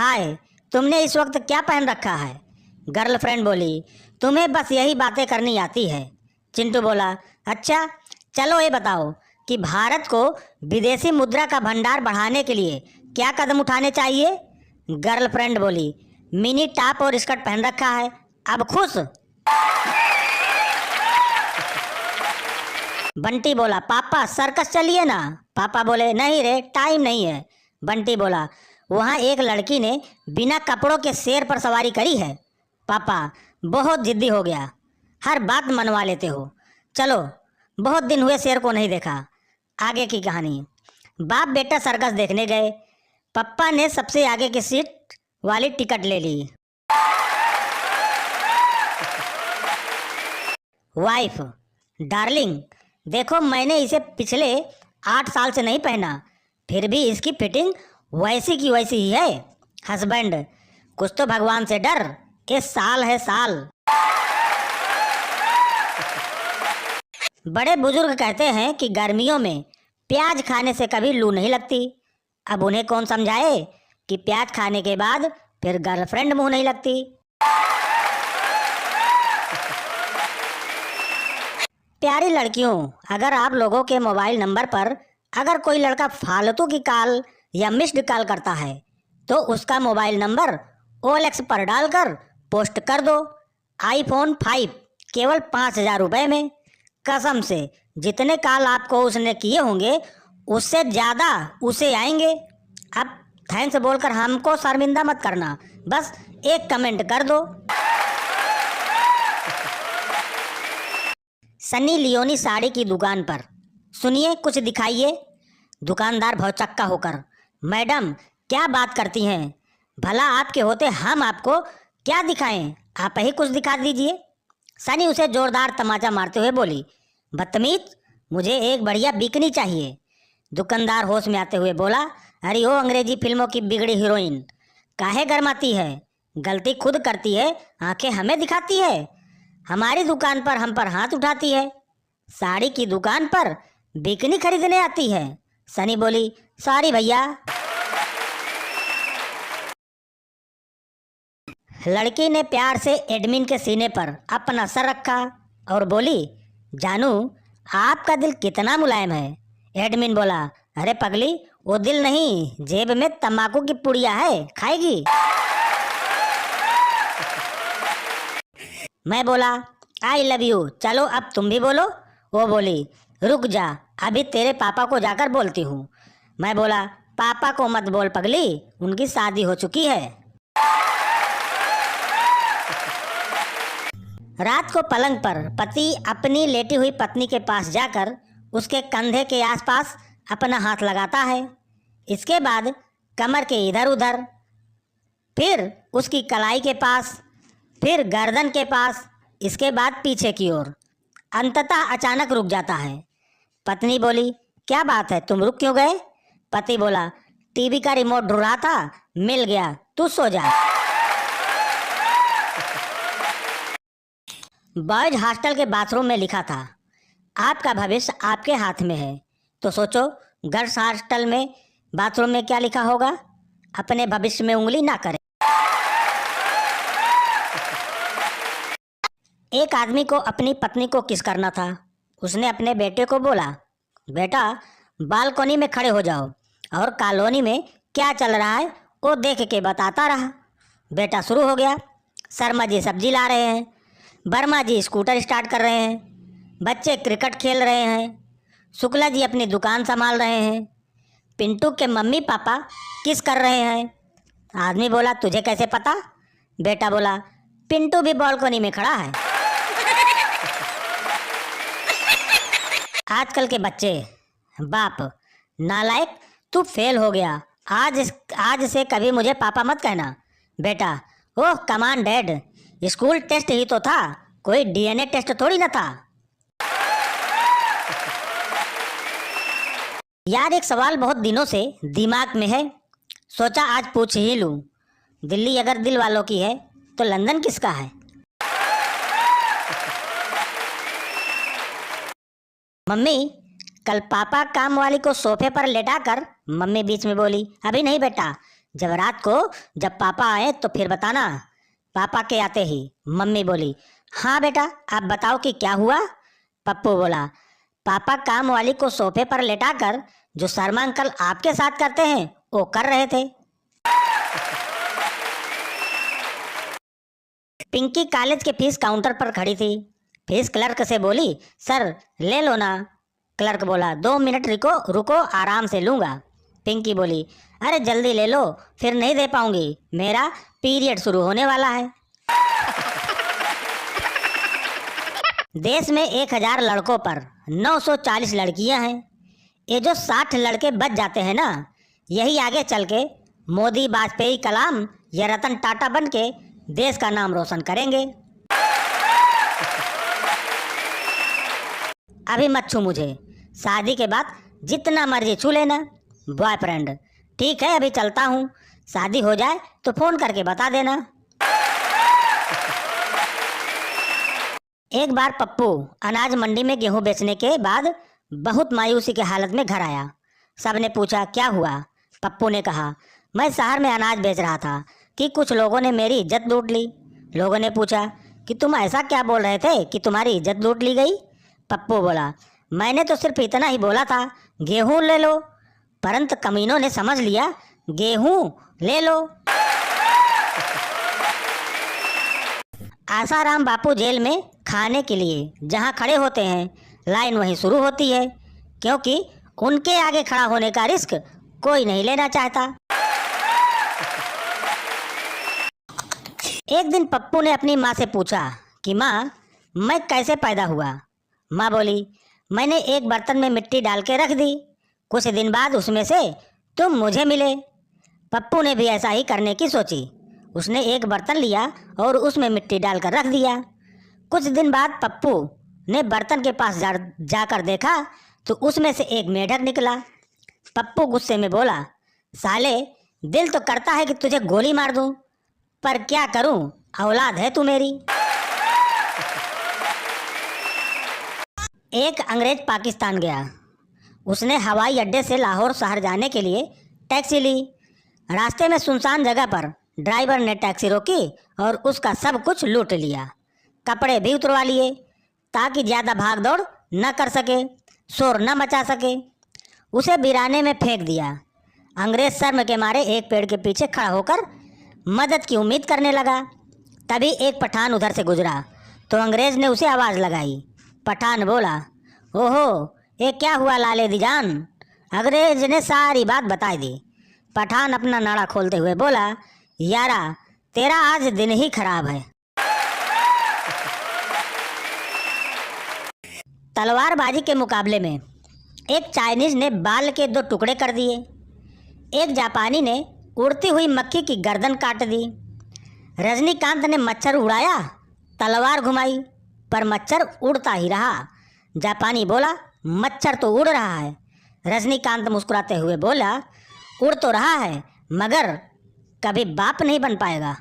हाय, तुमने इस वक्त क्या पहन रखा है? गर्लफ्रेंड बोली, तुम्हें बस यही बातें करनी आती है। चिंटू बोला, अच्छा चलो ये बताओ कि भारत को विदेशी मुद्रा का भंडार बढ़ाने के लिए क्या कदम उठाने चाहिए? गर्लफ्रेंड बोली, मिनी टॉप और स्कर्ट पहन रखा है, अब खुश? बंटी बोला, पापा सर्कस चलिए ना। पापा बोले, नहीं रे, टाइम नहीं है। बंटी बोला, वहाँ एक लड़की ने बिना कपड़ों के शेर पर सवारी करी है। पापा, बहुत जिद्दी हो गया, हर बात मनवा लेते हो। चलो, बहुत दिन हुए शेर को नहीं देखा। आगे की कहानी। बाप बेटा सर्कस देखने गए। पप्पा ने सबसे आगे की सीट वाली टिकट ले ली। वाइफ, डार्लिंग देखो, मैंने इसे पिछले 8 साल से नहीं पहना, फिर भी इसकी फिटिंग वैसी की वैसी ही है। हस्बैंड, कुछ तो भगवान से डर, ये साल है साल। बड़े बुजुर्ग कहते हैं कि गर्मियों में प्याज खाने से कभी लू नहीं लगती। अब उन्हें कौन समझाए कि प्याज खाने के बाद फिर गर्लफ्रेंड मुंह नहीं लगती। प्यारी लड़कियों, अगर आप लोगों के मोबाइल नंबर पर अगर कोई लड़का फालतू की कॉल या मिस्ड कॉल करता है तो उसका मोबाइल नंबर OLX पर डालकर पोस्ट कर दो। iPhone 5 केवल 5,000 रुपये में। कसम से जितने कॉल आपको उसने किए होंगे उससे ज़्यादा उसे आएंगे। अब थैंक्स बोलकर हमको शर्मिंदा मत करना, बस एक कमेंट कर दो। सनी लियोनी साड़ी की दुकान पर। सुनिए, कुछ दिखाइए। दुकानदार भौचक्का होकर, मैडम क्या बात करती हैं, भला आपके होते हम आपको क्या दिखाएं, आप ही कुछ दिखा दीजिए। सनी उसे जोरदार तमाचा मारते हुए बोली, बदतमीज, मुझे एक बढ़िया बिकनी चाहिए। दुकानदार होश में आते हुए बोला, अरे ओ अंग्रेजी फिल्मों की बिगड़ी हीरोइन, काहे गरमाती है, गलती खुद करती है, आंखें हमें दिखाती है, हमारी दुकान पर हम पर हाथ उठाती है, साड़ी की दुकान पर बिकनी खरीदने आती है। सनी बोली, सॉरी भैया। लड़की ने प्यार से एडमिन के सीने पर अपना सर रखा और बोली, जानू आपका दिल कितना मुलायम है। एडमिन बोला, अरे पगली, वो दिल नहीं, जेब में तंबाकू की पुड़िया है, खाएगी। मैं बोला, आई लव यू, चलो अब तुम भी बोलो। वो बोली, रुक जा, अभी तेरे पापा को जाकर बोलती हूँ। मैं बोला, पापा को मत बोल पगली, उनकी शादी हो चुकी है। रात को पलंग पर पति अपनी लेटी हुई पत्नी के पास जाकर उसके कंधे के आसपास अपना हाथ लगाता है। इसके बाद कमर के इधर उधर, फिर उसकी कलाई के पास, फिर गर्दन के पास, इसके बाद पीछे की ओर। अंततः अचानक रुक जाता है। पत्नी बोली, क्या बात है, तुम रुक क्यों गए? पति बोला, टीवी का रिमोट ढूंढ रहा था, मिल गया, तू सो जा। बॉयज हॉस्टल के बाथरूम में लिखा था, आपका भविष्य आपके हाथ में है। तो सोचो गर्ल्स हॉस्टल में बाथरूम में क्या लिखा होगा? अपने भविष्य में उंगली ना करें। एक आदमी को अपनी पत्नी को किस करना था। उसने अपने बेटे को बोला, बेटा बालकनी में खड़े हो जाओ और कॉलोनी में क्या चल रहा है वो देख के बताता रहा। बेटा शुरू हो गया, शर्मा जी सब्जी ला रहे हैं, वर्मा जी स्कूटर स्टार्ट कर रहे हैं, बच्चे क्रिकेट खेल रहे हैं, शुक्ला जी अपनी दुकान संभाल रहे हैं, पिंटू के मम्मी पापा किस कर रहे हैं। आदमी बोला, तुझे कैसे पता? बेटा बोला, पिंटू भी बालकनी में खड़ा है। आजकल के बच्चे, बाप नालायक, तू फेल हो गया, आज से कभी मुझे पापा मत कहना। बेटा, ओह कमान डैड, स्कूल टेस्ट ही तो था, कोई DNA टेस्ट थोड़ी ना था। यार एक सवाल बहुत दिनों से दिमाग में है, सोचा आज पूछ ही लूं। दिल्ली अगर दिल वालों की है तो लंदन किसका है? मम्मी, कल पापा काम वाली को सोफे पर लेटाकर, मम्मी बीच में बोली, अभी नहीं बेटा, जब रात को जब पापा आए तो फिर बताना। पापा के आते ही मम्मी बोली, हाँ बेटा आप बताओ कि क्या हुआ। पप्पू बोला, पापा काम वाली को सोफे पर लेटाकर जो शर्मा अंकल आपके साथ करते हैं वो कर रहे थे। पिंकी कॉलेज के फीस काउंटर पर खड़ी थी। फीस क्लर्क से बोली, सर ले लो ना। क्लर्क बोला, 2 मिनट रुको रुको आराम से लूँगा। पिंकी बोली, अरे जल्दी ले लो, फिर नहीं दे पाऊंगी, मेरा पीरियड शुरू होने वाला है। देश में 1000 लड़कों पर 940 लड़कियां हैं। ये जो 60 लड़के बच जाते हैं ना, यही आगे चल के मोदी, वाजपेयी, कलाम या रतन टाटा बन के देश का नाम रोशन करेंगे। अभी मत छू मुझे, शादी के बाद जितना मर्जी छू लेना। बॉयफ्रेंड, ठीक है अभी चलता हूँ, शादी हो जाए तो फोन करके बता देना। एक बार पप्पू अनाज मंडी में गेहूं बेचने के बाद बहुत मायूसी की हालत में घर आया। सबने पूछा क्या हुआ। पप्पू ने कहा, मैं शहर में अनाज बेच रहा था कि कुछ लोगों ने मेरी इज्जत लूट ली। लोगों ने पूछा कि तुम ऐसा क्या बोल रहे थे कि तुम्हारी इज्जत लूट ली गई। पप्पू बोला, मैंने तो सिर्फ इतना ही बोला था, गेहूं ले लो, परंतु कमीनों ने समझ लिया गेहूं ले लो। आसाराम बापू जेल में खाने के लिए जहां खड़े होते हैं, लाइन वहीं शुरू होती है, क्योंकि उनके आगे खड़ा होने का रिस्क कोई नहीं लेना चाहता। एक दिन पप्पू ने अपनी माँ से पूछा कि माँ मैं कैसे पैदा हुआ। माँ बोली, मैंने एक बर्तन में मिट्टी डाल के रख दी, कुछ दिन बाद उसमें से तुम मुझे मिले। पप्पू ने भी ऐसा ही करने की सोची। उसने एक बर्तन लिया और उसमें मिट्टी डालकर रख दिया। कुछ दिन बाद पप्पू ने बर्तन के पास जाकर देखा तो उसमें से एक मेढक निकला। पप्पू गुस्से में बोला, साले दिल तो करता है कि तुझे गोली मार दूं, पर क्या करूं, औलाद है तू मेरी। एक अंग्रेज पाकिस्तान गया। उसने हवाई अड्डे से लाहौर शहर जाने के लिए टैक्सी ली। रास्ते में सुनसान जगह पर ड्राइवर ने टैक्सी रोकी और उसका सब कुछ लूट लिया। कपड़े भी उतरवा लिए ताकि ज़्यादा भाग दौड़ न कर सके, शोर न मचा सके। उसे वीराने में फेंक दिया। अंग्रेज शर्म के मारे एक पेड़ के पीछे खड़ा होकर मदद की उम्मीद करने लगा। तभी एक पठान उधर से गुजरा तो अंग्रेज ने उसे आवाज़ लगाई। पठान बोला, ओहो ये क्या हुआ लाले दी जान। अंग्रेज ने सारी बात बता दी। पठान अपना नाड़ा खोलते हुए बोला, यारा तेरा आज दिन ही खराब है। तलवारबाजी के मुकाबले में एक चाइनीज ने बाल के 2 टुकड़े कर दिए। एक जापानी ने उड़ती हुई मक्खी की गर्दन काट दी। रजनीकांत ने मच्छर उड़ाया, तलवार घुमाई, पर मच्छर उड़ता ही रहा। जापानी बोला, मच्छर तो उड़ रहा है। रजनीकांत मुस्कुराते हुए बोला, उड़ तो रहा है मगर कभी बाप नहीं बन पाएगा।